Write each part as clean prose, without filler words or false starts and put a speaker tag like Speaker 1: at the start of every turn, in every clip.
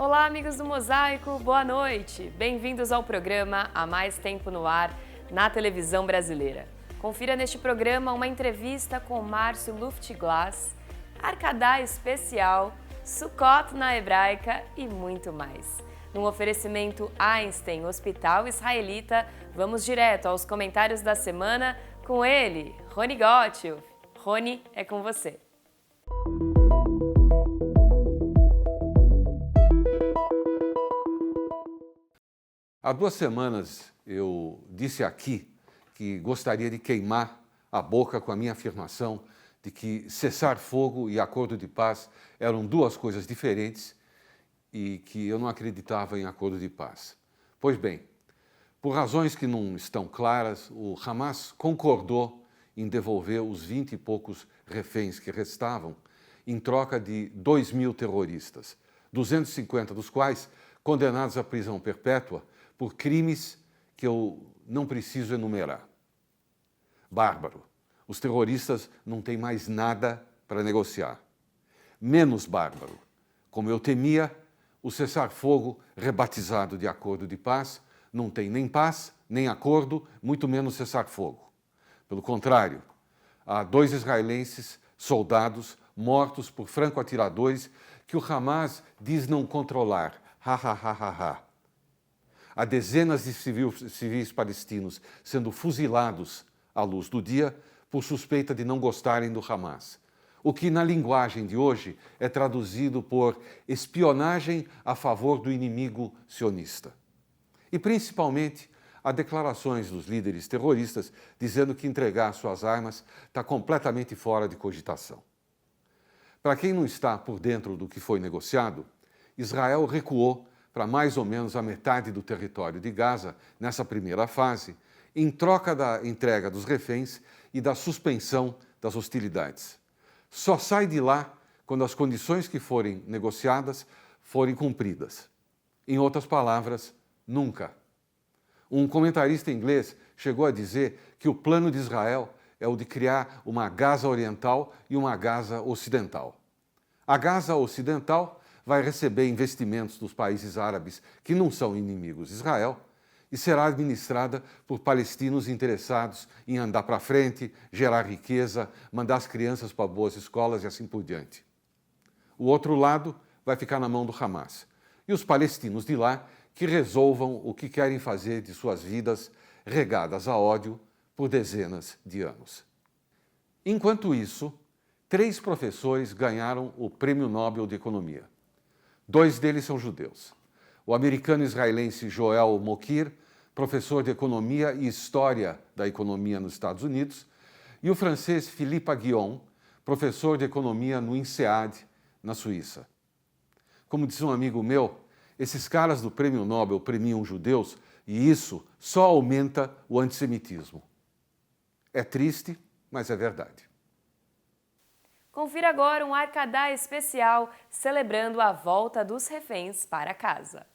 Speaker 1: Olá, amigos do Mosaico, boa noite! Bem-vindos ao programa Há Mais Tempo no Ar, na televisão brasileira. Confira neste programa uma entrevista com Márcio Luftglass, Arcadá especial, Sukkot na hebraica e muito mais. Num oferecimento Einstein, Hospital Israelita, vamos direto aos comentários da semana com ele, Rony Gottlieb. Rony, é com você.
Speaker 2: Há 2 semanas eu disse aqui que gostaria de queimar a boca com a minha afirmação de que cessar fogo e acordo de paz eram 2 coisas diferentes e que eu não acreditava em acordo de paz. Pois bem, por razões que não estão claras, o Hamas concordou em devolver os 20 e poucos reféns que restavam em troca de 2.000 terroristas, 250 dos quais condenados à prisão perpétua por crimes que eu não preciso enumerar. Bárbaro. Os terroristas não têm mais nada para negociar. Menos bárbaro. Como eu temia, o cessar-fogo, rebatizado de acordo de paz, não tem nem paz, nem acordo, muito menos cessar-fogo. Pelo contrário, há 2 israelenses, soldados, mortos por franco-atiradores que o Hamas diz não controlar. Ha, ha, ha, ha, ha. Há dezenas de civis palestinos sendo fuzilados à luz do dia por suspeita de não gostarem do Hamas, o que na linguagem de hoje é traduzido por espionagem a favor do inimigo sionista. E principalmente há declarações dos líderes terroristas dizendo que entregar suas armas está completamente fora de cogitação. Para quem não está por dentro do que foi negociado, Israel recuou para mais ou menos a metade do território de Gaza, nessa primeira fase, em troca da entrega dos reféns e da suspensão das hostilidades. Só sai de lá quando as condições que forem negociadas forem cumpridas. Em outras palavras, nunca. Um comentarista inglês chegou a dizer que o plano de Israel é o de criar uma Gaza Oriental e uma Gaza Ocidental. A Gaza Ocidental vai receber investimentos dos países árabes que não são inimigos de Israel e será administrada por palestinos interessados em andar para frente, gerar riqueza, mandar as crianças para boas escolas e assim por diante. O outro lado vai ficar na mão do Hamas e os palestinos de lá que resolvam o que querem fazer de suas vidas regadas a ódio por dezenas de anos. Enquanto isso, 3 professores ganharam o Prêmio Nobel de Economia. 2 deles são judeus. O americano-israelense Joel Mokir, professor de Economia e História da Economia nos Estados Unidos, e o francês Philippe Aghion, professor de Economia no INSEAD, na Suíça. Como diz um amigo meu, esses caras do Prêmio Nobel premiam judeus e isso só aumenta o antissemitismo. É triste, mas é verdade.
Speaker 1: Confira agora um Arcadá especial celebrando a volta dos reféns para casa.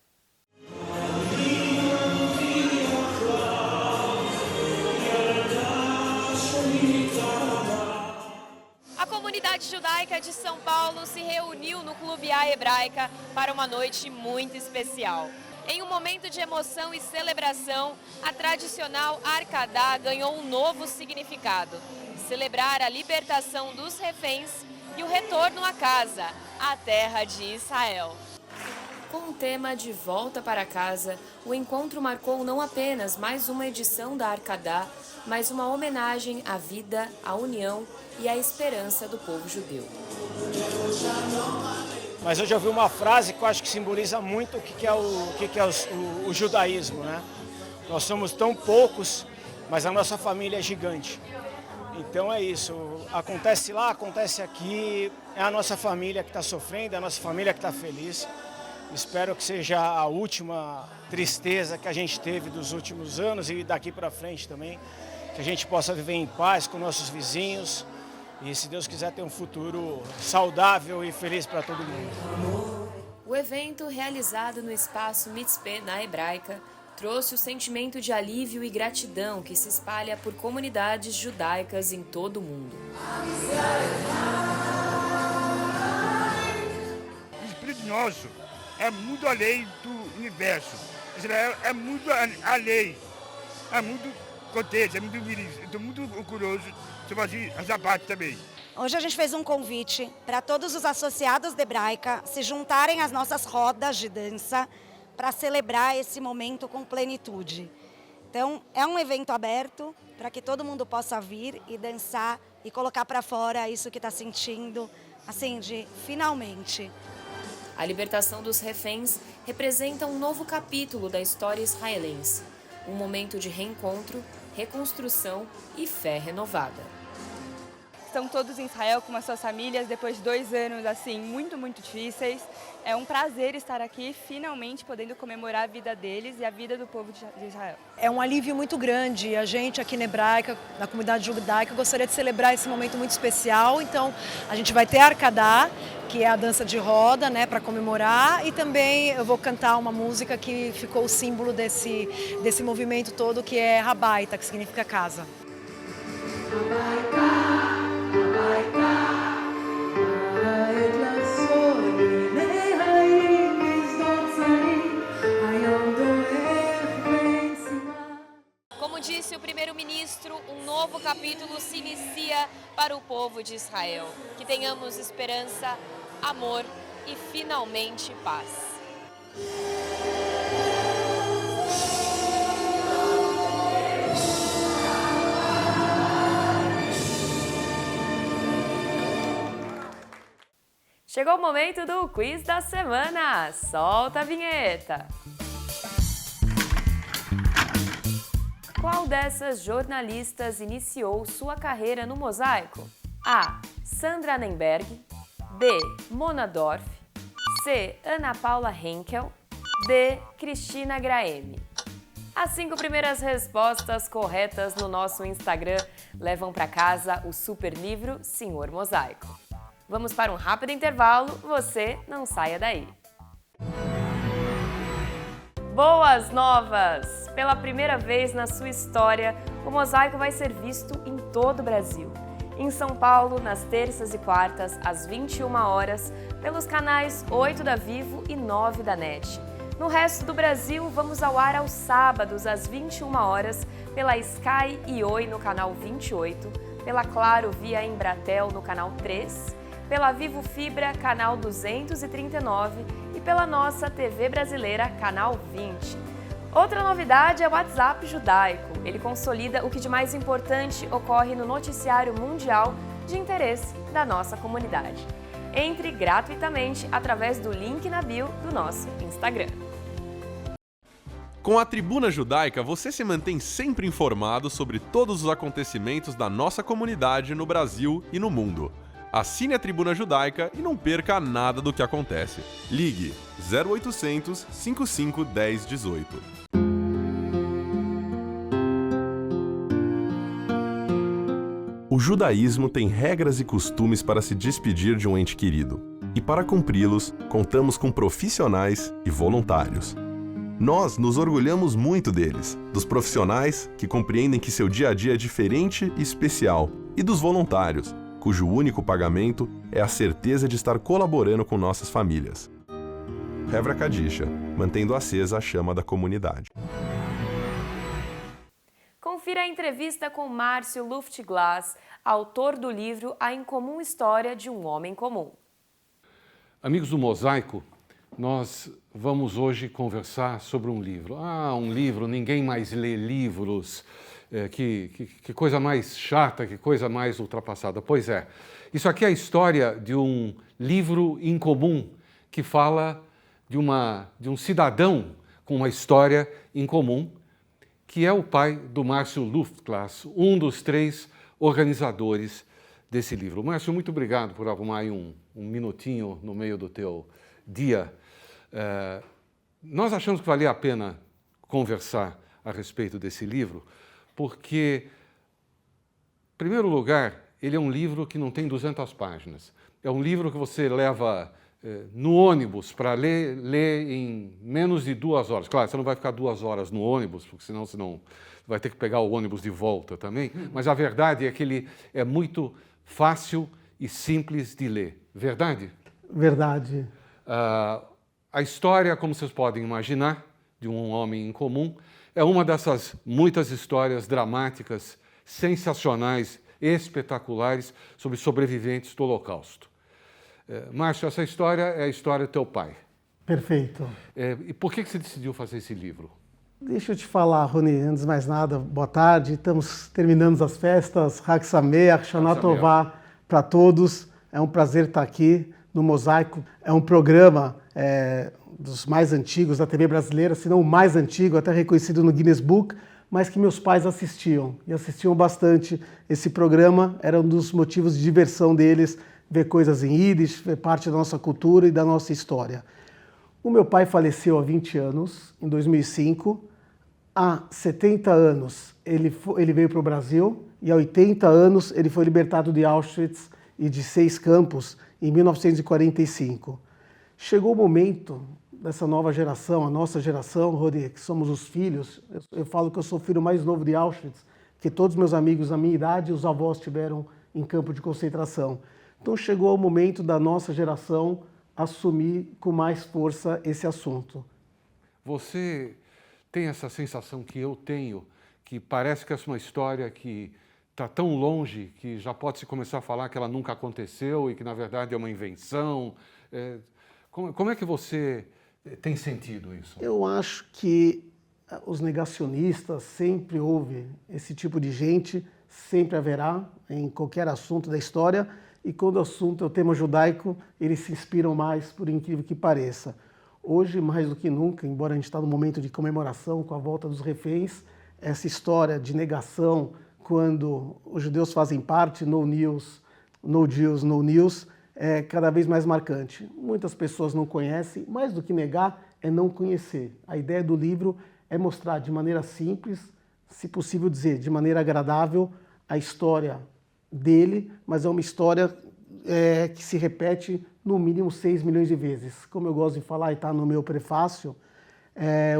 Speaker 1: A comunidade judaica de São Paulo se reuniu no Clube A Hebraica para uma noite muito especial. Em um momento de emoção e celebração, a tradicional Arcadá ganhou um novo significado: celebrar a libertação dos reféns e o retorno à casa, a terra de Israel. Com o tema de volta para casa, o encontro marcou não apenas mais uma edição da Arcadá, mas uma homenagem à vida, à união e à esperança do povo judeu.
Speaker 3: Mas hoje eu vi uma frase que eu acho que simboliza muito o que é o judaísmo, né? Nós somos tão poucos, mas a nossa família é gigante. Então é isso, acontece lá, acontece aqui, é a nossa família que está sofrendo, é a nossa família que está feliz. Espero que seja a última tristeza que a gente teve dos últimos anos e daqui para frente também, que a gente possa viver em paz com nossos vizinhos e, se Deus quiser, ter um futuro saudável e feliz para todo mundo.
Speaker 1: O evento, realizado no espaço Mitzpeh, na Hebraica, trouxe o sentimento de alívio e gratidão que se espalha por comunidades judaicas em todo o mundo.
Speaker 4: Espírito nosso é muito além do universo. Israel é muito além, é muito contente, é muito feliz. Estou muito curioso de fazer essa parte também.
Speaker 5: Hoje a gente fez um convite para todos os associados de Hebraica se juntarem às nossas rodas de dança para celebrar esse momento com plenitude. Então, é um evento aberto para que todo mundo possa vir e dançar e colocar para fora isso que está sentindo, assim, de finalmente.
Speaker 1: A libertação dos reféns representa um novo capítulo da história israelense. Um momento de reencontro, reconstrução e fé renovada.
Speaker 6: Estão todos em Israel com as suas famílias depois de 2 anos assim muito difíceis. É um prazer estar aqui, finalmente podendo comemorar a vida deles e a vida do povo de Israel.
Speaker 7: É um alívio muito grande. A gente aqui na Hebraica, na comunidade judaica, gostaria de celebrar esse momento muito especial. Então, a gente vai ter a Arcadá, que é a dança de roda, né, para comemorar. E também eu vou cantar uma música que ficou o símbolo desse movimento todo, que é Habaita, que significa casa.
Speaker 1: Como disse o primeiro-ministro, um novo capítulo se inicia para o povo de Israel. Que tenhamos esperança, amor e finalmente paz. Chegou o momento do quiz da semana. Solta a vinheta. Qual dessas jornalistas iniciou sua carreira no Mosaico? A. Sandra Nemberg. B. Mona Dorf. C. Ana Paula Henkel. D. Cristina Graeme. As 5 primeiras respostas corretas no nosso Instagram levam para casa o super livro Senhor Mosaico. Vamos para um rápido intervalo, você não saia daí. Boas novas! Pela primeira vez na sua história, o Mosaico vai ser visto em todo o Brasil. Em São Paulo, nas terças e quartas, às 21 horas, pelos canais 8 da Vivo e 9 da NET. No resto do Brasil, vamos ao ar aos sábados, às 21 horas, pela Sky e Oi no canal 28, pela Claro via Embratel no canal 3, pela Vivo Fibra, canal 239 e pela nossa TV brasileira, canal 20. Outra novidade é o WhatsApp Judaico. Ele consolida o que de mais importante ocorre no noticiário mundial de interesse da nossa comunidade. Entre gratuitamente através do link na bio do nosso Instagram.
Speaker 8: Com a Tribuna Judaica, você se mantém sempre informado sobre todos os acontecimentos da nossa comunidade no Brasil e no mundo. Assine a Tribuna Judaica e não perca nada do que acontece. Ligue 0800 55 10 18. O judaísmo tem regras e costumes para se despedir de um ente querido. E para cumpri-los, contamos com profissionais e voluntários. Nós nos orgulhamos muito deles, dos profissionais que compreendem que seu dia a dia é diferente e especial, e dos voluntários, cujo único pagamento é a certeza de estar colaborando com nossas famílias. Hevra Kadisha, mantendo acesa a chama da comunidade.
Speaker 1: Confira a entrevista com Márcio Luftglass, autor do livro A Incomum História de um Homem Comum.
Speaker 2: Amigos do Mosaico, nós vamos hoje conversar sobre um livro. Um livro, ninguém mais lê livros. Que coisa mais chata, que coisa mais ultrapassada. Pois é, isso aqui é a história de um livro incomum que fala de um cidadão com uma história incomum, que é o pai do Márcio Luftglass, um dos 3 organizadores desse livro. Márcio, muito obrigado por arrumar aí um minutinho no meio do teu dia. Nós achamos que valia a pena conversar a respeito desse livro, porque, em primeiro lugar, ele é um livro que não tem 200 páginas. É um livro que você leva no ônibus para ler em menos de 2 horas. Claro, você não vai ficar 2 horas no ônibus, porque senão você não vai ter que pegar o ônibus de volta também. Mas a verdade é que ele é muito fácil e simples de ler. Verdade?
Speaker 9: Verdade.
Speaker 2: A A história, como vocês podem imaginar, de um homem em comum, é uma dessas muitas histórias dramáticas, sensacionais, espetaculares sobre sobreviventes do Holocausto. Márcio, essa história é a história do teu pai.
Speaker 9: Perfeito.
Speaker 2: E por que você decidiu fazer esse livro?
Speaker 9: Deixa eu te falar, Rony, antes de mais nada, boa tarde. Estamos terminando as festas. Hag Sameach, Shana Tová para todos. É um prazer estar aqui no Mosaico. É um programa dos mais antigos da TV brasileira, se não o mais antigo, até reconhecido no Guinness Book, mas que meus pais assistiam. E assistiam bastante esse programa. Era um dos motivos de diversão deles, ver coisas em Yiddish, ver parte da nossa cultura e da nossa história. O meu pai faleceu há 20 anos, em 2005. Há 70 anos ele veio para o Brasil e há 80 anos ele foi libertado de Auschwitz e de 6 campos em 1945. Chegou o momento dessa nova geração, a nossa geração, Rodi, que somos os filhos. Eu falo que eu sou o filho mais novo de Auschwitz, que todos meus amigos da minha idade, os avós tiveram em campo de concentração. Então chegou o momento da nossa geração assumir com mais força esse assunto.
Speaker 2: Você tem essa sensação que eu tenho, que parece que essa é uma história que está tão longe que já pode-se começar a falar que ela nunca aconteceu e que, na verdade, é uma invenção. Como é que você tem sentido isso?
Speaker 9: Eu acho que os negacionistas, sempre houve esse tipo de gente, sempre haverá em qualquer assunto da história, e quando o assunto é o tema judaico, eles se inspiram mais, por incrível que pareça. Hoje, mais do que nunca, embora a gente está num momento de comemoração com a volta dos reféns, essa história de negação, quando os judeus fazem parte, no news, no Jews, no news, é cada vez mais marcante. Muitas pessoas não conhecem, mais do que negar, é não conhecer. A ideia do livro é mostrar de maneira simples, se possível dizer, de maneira agradável, a história dele, mas é uma história que se repete no mínimo 6 milhões de vezes. Como eu gosto de falar e está no meu prefácio,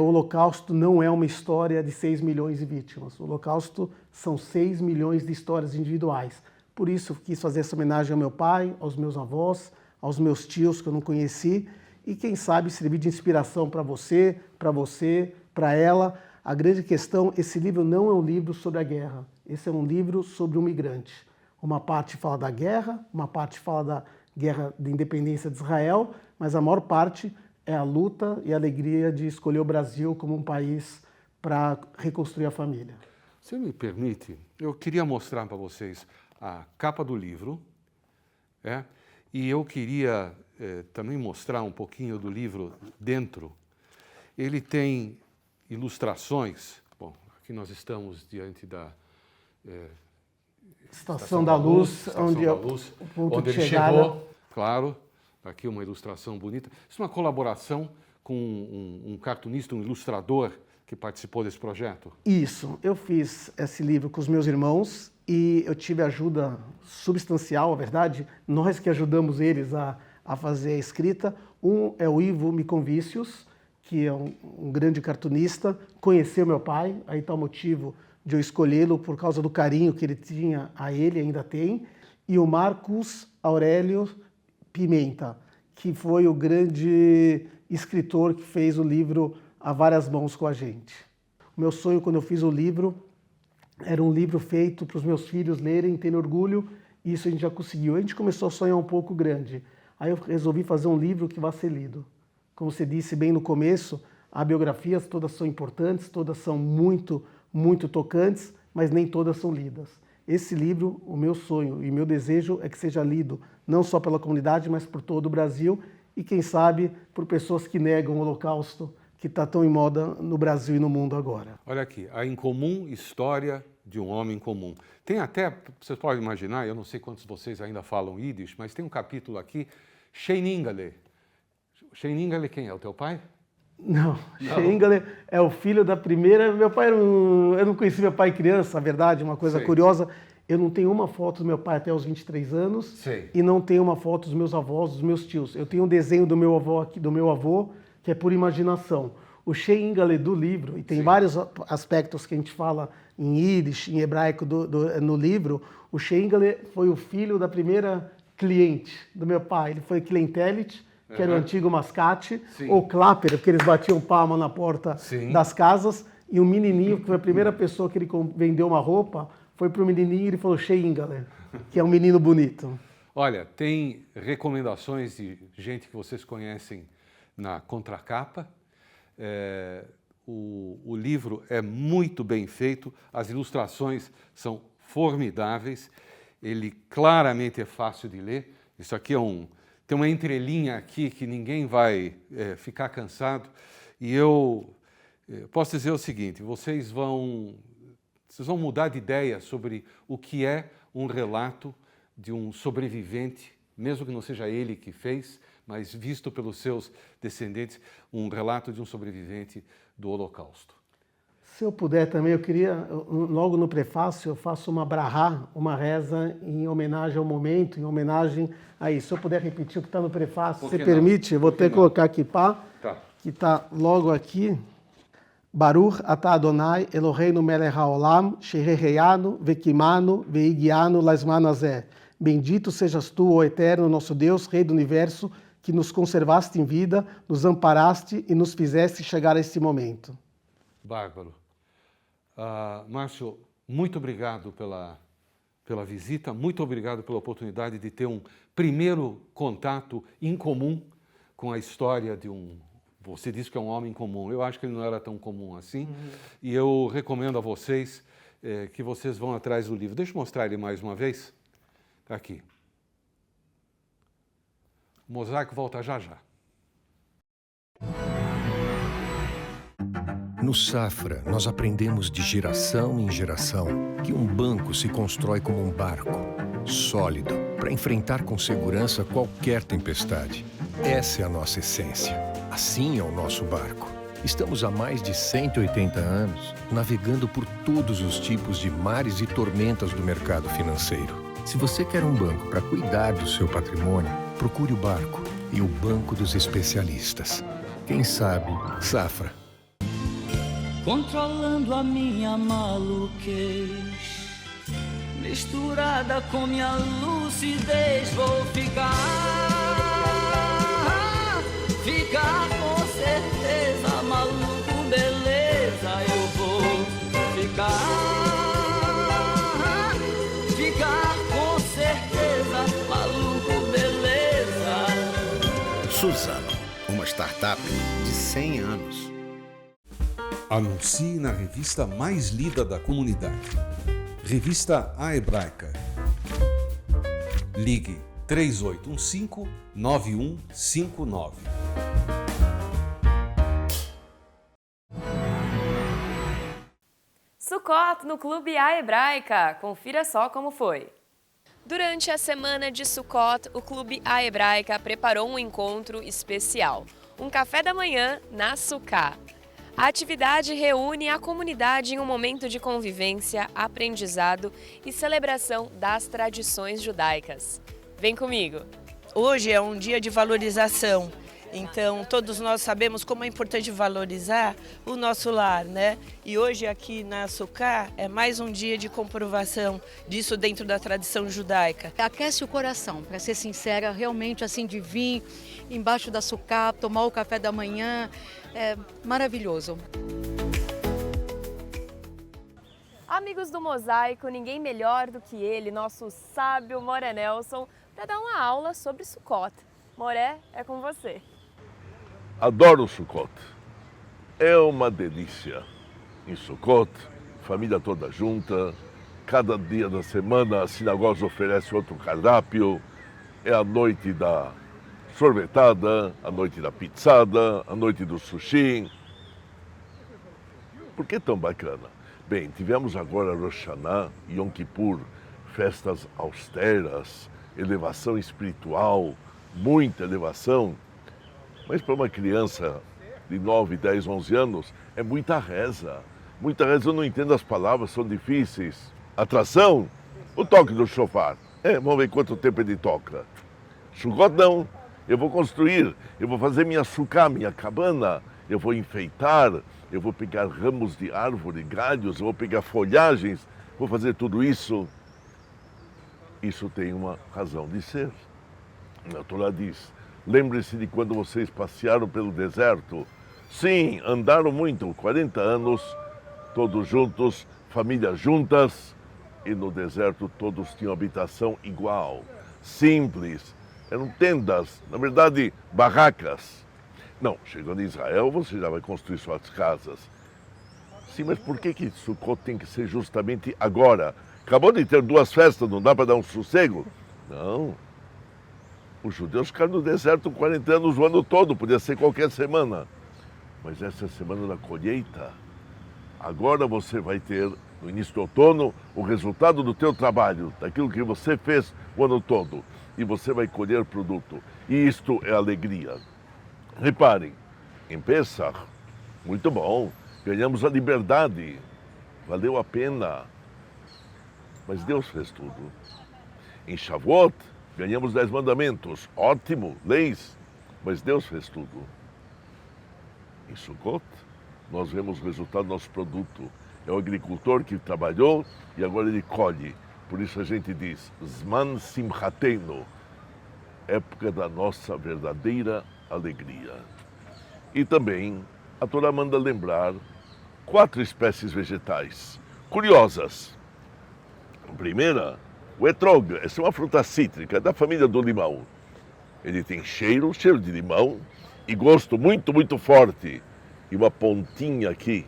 Speaker 9: o Holocausto não é uma história de 6 milhões de vítimas. O Holocausto são 6 milhões de histórias individuais. Por isso eu quis fazer essa homenagem ao meu pai, aos meus avós, aos meus tios que eu não conheci, e quem sabe servir de inspiração para você, para ela. A grande questão, esse livro não é um livro sobre a guerra, esse é um livro sobre um migrante. Uma parte fala da guerra, uma parte fala da guerra de independência de Israel, mas a maior parte é a luta e a alegria de escolher o Brasil como um país para reconstruir a família.
Speaker 2: Se me permite, eu queria mostrar para vocês a capa do livro, e eu queria também mostrar um pouquinho do livro dentro. Ele tem ilustrações. Bom, aqui nós estamos diante da
Speaker 9: Estação da Luz, onde
Speaker 2: ele chegou, claro. Aqui uma ilustração bonita. Isso é uma colaboração com um cartunista, um ilustrador que participou desse projeto?
Speaker 9: Isso. Eu fiz esse livro com os meus irmãos e eu tive ajuda substancial, a verdade. Nós que ajudamos eles a fazer a escrita. Um é o Ivo Miconvicius, que é um grande cartunista, conheceu meu pai, aí está o motivo de eu escolhê-lo por causa do carinho que ele tinha a ele, ainda tem, e o Marcos Aurélio Pimenta, que foi o grande escritor que fez o livro A Várias Mãos com a gente. O meu sonho quando eu fiz o livro era um livro feito para os meus filhos lerem, terem orgulho, e isso a gente já conseguiu. A gente começou a sonhar um pouco grande. Aí eu resolvi fazer um livro que vá ser lido. Como você disse bem no começo, as biografias todas são importantes, todas são muito, muito tocantes, mas nem todas são lidas. Esse livro, o meu sonho e meu desejo é que seja lido não só pela comunidade, mas por todo o Brasil e, quem sabe, por pessoas que negam o Holocausto, que está tão em moda no Brasil e no mundo agora.
Speaker 2: Olha aqui, a incomum história de um homem comum. Tem até, vocês podem imaginar, eu não sei quantos de vocês ainda falam Yiddish, mas tem um capítulo aqui, Sheiningale. Sheiningale quem é? O teu pai?
Speaker 9: Não, Sheiningale é o filho da primeira... Meu pai, eu não conheci meu pai criança, a verdade, uma coisa curiosa. Eu não tenho uma foto do meu pai até os 23 anos e não tenho uma foto dos meus avós, dos meus tios. Eu tenho um desenho do meu avô aqui, do meu avô, que é por imaginação. O Sheiningale do livro, e tem vários aspectos que a gente fala em Yiddish, em hebraico no livro, o Sheiningale foi o filho da primeira cliente do meu pai. Ele foi clientelit, que era o antigo mascate,
Speaker 2: Sim.
Speaker 9: ou clapper, porque eles batiam palma na porta
Speaker 2: Sim.
Speaker 9: das casas, e o menininho, que foi a primeira pessoa que ele vendeu uma roupa, foi pro menininho e ele falou Sheingale, que é um menino bonito.
Speaker 2: Olha, tem recomendações de gente que vocês conhecem na contracapa. O livro é muito bem feito, as ilustrações são formidáveis, ele claramente é fácil de ler. Isso aqui tem uma entrelinha aqui que ninguém vai ficar cansado. E eu posso dizer o seguinte, vocês vão mudar de ideia sobre o que é um relato de um sobrevivente, mesmo que não seja ele que fez, mas visto pelos seus descendentes, um relato de um sobrevivente do Holocausto.
Speaker 9: Se eu puder também, eu queria, logo no prefácio, eu faço uma brahá, uma reza em homenagem ao momento, em homenagem a isso. Se eu puder repetir o que está no prefácio, você permite? Eu vou até colocar aqui, que está logo aqui. Baruch atah Adonai Eloheinu melech haolam, shehereianu vekimanu veigianu laizman hazeh. Bendito sejas tu, ó Eterno, nosso Deus, Rei do Universo, que nos conservaste em vida, nos amparaste e nos fizeste chegar a este momento.
Speaker 2: Bárbaro. Márcio, muito obrigado pela visita, muito obrigado pela oportunidade de ter um primeiro contato em comum com a história de você disse que é um homem comum, eu acho que ele não era tão comum assim, e eu recomendo a vocês que vocês vão atrás do livro. Deixa eu mostrar ele mais uma vez. Está aqui. O Mosaico volta já já.
Speaker 10: No Safra, nós aprendemos de geração em geração que um banco se constrói como um barco, sólido, para enfrentar com segurança qualquer tempestade. Essa é a nossa essência. Assim é o nosso barco. Estamos há mais de 180 anos navegando por todos os tipos de mares e tormentas do mercado financeiro. Se você quer um banco para cuidar do seu patrimônio, procure o Barco e o Banco dos Especialistas. Quem sabe, Safra.
Speaker 11: Controlando a minha maluquez, misturada com minha lucidez, vou ficar com certeza, maluco, beleza, eu vou ficar com certeza, maluco, beleza.
Speaker 12: Suzano, uma startup de 100 anos.
Speaker 13: Anuncie na revista mais lida da comunidade. Revista A Hebraica. Ligue 3815-9159.
Speaker 1: Sukkot no Clube A Hebraica. Confira só como foi. Durante a semana de Sukkot, o Clube A Hebraica preparou um encontro especial. Um café da manhã na Sukkah. A atividade reúne a comunidade em um momento de convivência, aprendizado e celebração das tradições judaicas. Vem comigo!
Speaker 14: Hoje é um dia de valorização, então todos nós sabemos como é importante valorizar o nosso lar, né? E hoje aqui na Sukkah é mais um dia de comprovação disso dentro da tradição judaica.
Speaker 15: Aquece o coração, para ser sincera, realmente assim de vir embaixo da Sukkah, tomar o café da manhã, é maravilhoso.
Speaker 1: Amigos do Mosaico, ninguém melhor do que ele, nosso sábio Moré Nelson, para dar uma aula sobre Sukkot. Moré, é com você.
Speaker 16: Adoro o Sukkot. É uma delícia. Em Sukkot, família toda junta, cada dia da semana a sinagoga oferece outro cardápio. É a noite da sorvetada, a noite da pizzada, a noite do sushi. Por que tão bacana? Bem, tivemos agora Rosh Hashanah e Yom Kippur, festas austeras, elevação espiritual, muita elevação. Mas para uma criança de 9, 10, 11 anos, é muita reza. Muita reza, eu não entendo as palavras, são difíceis. Atração? O toque do shofar. Vamos ver quanto tempo ele toca. Sukkot não. Eu vou construir, eu vou fazer minha sukkah, minha cabana, eu vou enfeitar, eu vou pegar ramos de árvore, galhos, eu vou pegar folhagens, vou fazer tudo isso. Isso tem uma razão de ser. A Torá diz, Lembre-se de quando vocês passearam pelo deserto. Sim, andaram muito, 40 anos, todos juntos, famílias juntas, e no deserto todos tinham habitação igual, simples, eram tendas, na verdade, barracas. Não, chegando em Israel, você já vai construir suas casas. Sim, mas por que Sukkot tem que ser justamente agora? Acabou de ter 2 festas, não dá para dar um sossego? Não. Os judeus ficaram no deserto 40 anos o ano todo, podia ser qualquer semana. Mas essa é a semana da colheita. Agora você vai ter, no início do outono, o resultado do teu trabalho, daquilo que você fez o ano todo. E você vai colher produto. E isto é alegria. Reparem, em Pesach, muito bom, ganhamos a liberdade, valeu a pena. Mas Deus fez tudo. Em Shavuot, ganhamos 10 mandamentos, ótimo, leis, mas Deus fez tudo. Em Sukkot, nós vemos o resultado do nosso produto. É o agricultor que trabalhou e agora ele colhe. Por isso a gente diz, Zman Simchatenu, época da nossa verdadeira alegria. E também a Torá manda lembrar 4 espécies vegetais curiosas. A primeira, o etrog, essa é uma fruta cítrica da família do limão. Ele tem cheiro de limão e gosto muito, muito forte. E uma pontinha aqui,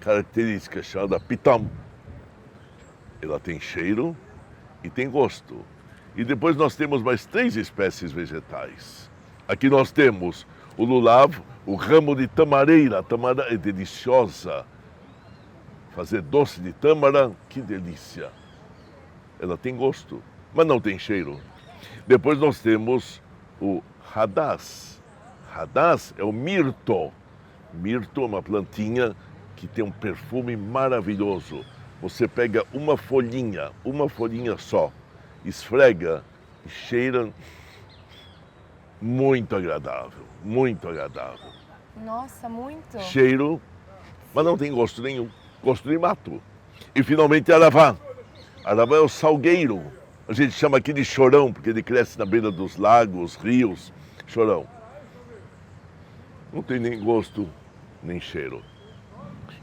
Speaker 16: característica, chamada pitam. Ela tem cheiro e tem gosto. E depois nós temos mais 3 espécies vegetais. Aqui nós temos o lulav, o ramo de tamareira. A tamara é deliciosa. Fazer doce de tâmara, que delícia. Ela tem gosto, mas não tem cheiro. Depois nós temos o hadás. Hadás é o mirto. Mirto é uma plantinha que tem um perfume maravilhoso. Você pega uma folhinha só, esfrega e cheira muito agradável, muito agradável.
Speaker 1: Nossa, muito.
Speaker 16: Cheiro, mas não tem gosto nenhum, gosto de mato. E finalmente aravá. Aravá é o salgueiro. A gente chama aqui de chorão, porque ele cresce na beira dos lagos, rios. Chorão. Não tem nem gosto, nem cheiro.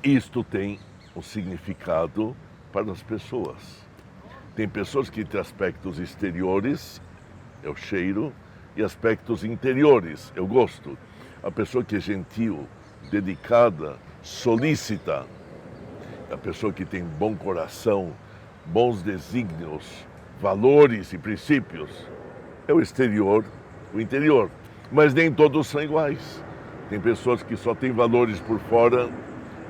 Speaker 16: Isto tem um significado para as pessoas. Tem pessoas que têm aspectos exteriores, é o cheiro, e aspectos interiores, é o gosto. A pessoa que é gentil, dedicada, solícita, a pessoa que tem bom coração, bons desígnios, valores e princípios, é o exterior, o interior. Mas nem todos são iguais. Tem pessoas que só têm valores por fora,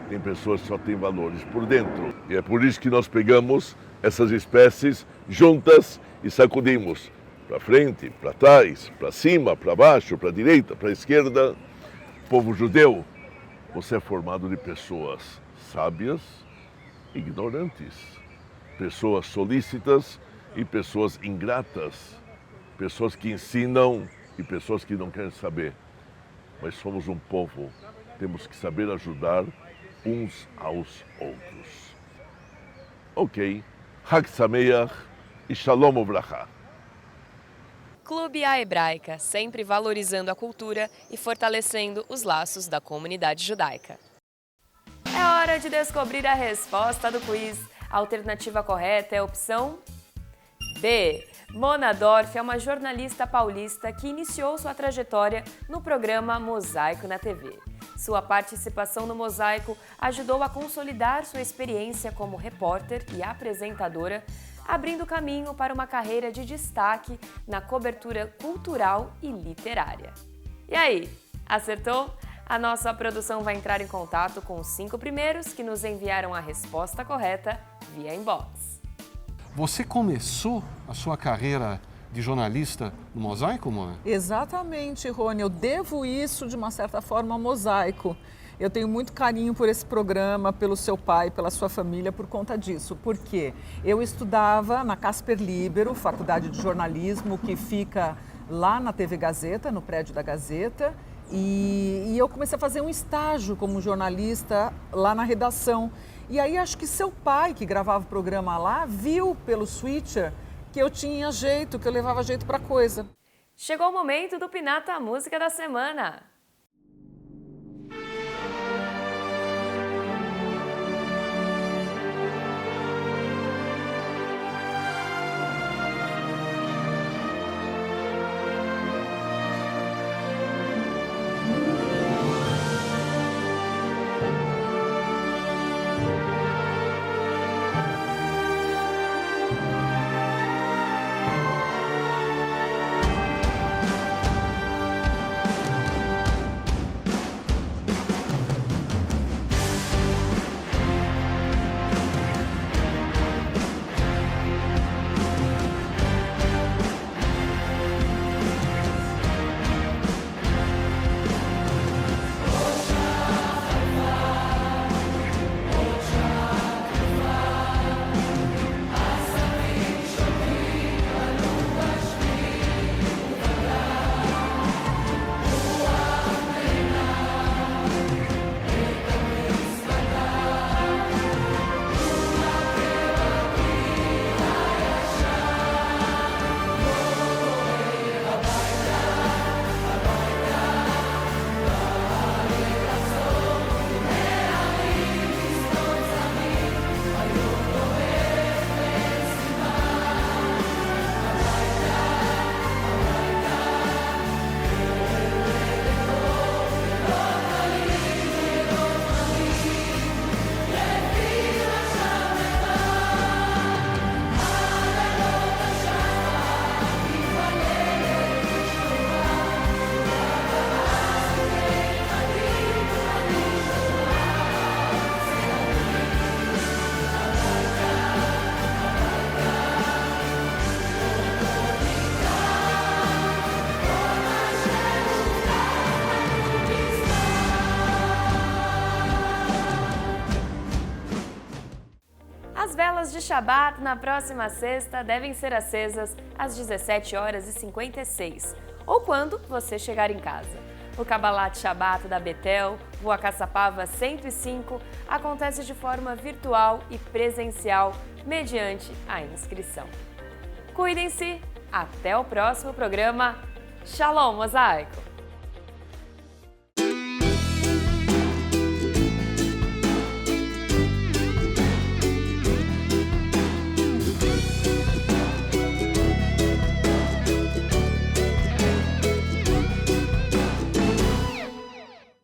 Speaker 16: tem pessoas que só têm valores por dentro. E é por isso que nós pegamos essas espécies juntas e sacudimos para frente, para trás, para cima, para baixo, para direita, para esquerda. Povo judeu, você é formado de pessoas sábias e ignorantes, pessoas solícitas e pessoas ingratas, pessoas que ensinam e pessoas que não querem saber. Mas somos um povo, temos que saber ajudar uns aos outros. Ok, Hag Sameach e Shalom Ubracha.
Speaker 1: Clube A Hebraica, sempre valorizando a cultura e fortalecendo os laços da comunidade judaica. É hora de descobrir a resposta do quiz. A alternativa correta é a opção B. Mona Dorf é uma jornalista paulista que iniciou sua trajetória no programa Mosaico na TV. Sua participação no Mosaico ajudou a consolidar sua experiência como repórter e apresentadora, abrindo caminho para uma carreira de destaque na cobertura cultural e literária. E aí, acertou? A nossa produção vai entrar em contato com os 5 primeiros que nos enviaram a resposta correta via inbox.
Speaker 2: Você começou a sua carreira de jornalista no Mosaico, Mona?
Speaker 17: Exatamente, Rony. Eu devo isso, de uma certa forma, ao Mosaico. Eu tenho muito carinho por esse programa, pelo seu pai, pela sua família, por conta disso. Por quê? Eu estudava na Casper Libero, faculdade de jornalismo, que fica lá na TV Gazeta, no prédio da Gazeta. E eu comecei a fazer um estágio como jornalista lá na redação. E aí acho que seu pai, que gravava o programa lá, viu pelo switcher que eu tinha jeito, que eu levava jeito para coisa.
Speaker 1: Chegou o momento do Pinata Música da Semana. As velas de Shabat na próxima sexta devem ser acesas às 17h56, ou quando você chegar em casa. O Kabbalat Shabat da Betel, Rua Caçapava 105, acontece de forma virtual e presencial, mediante a inscrição. Cuidem-se, até o próximo programa. Shalom, Mosaico!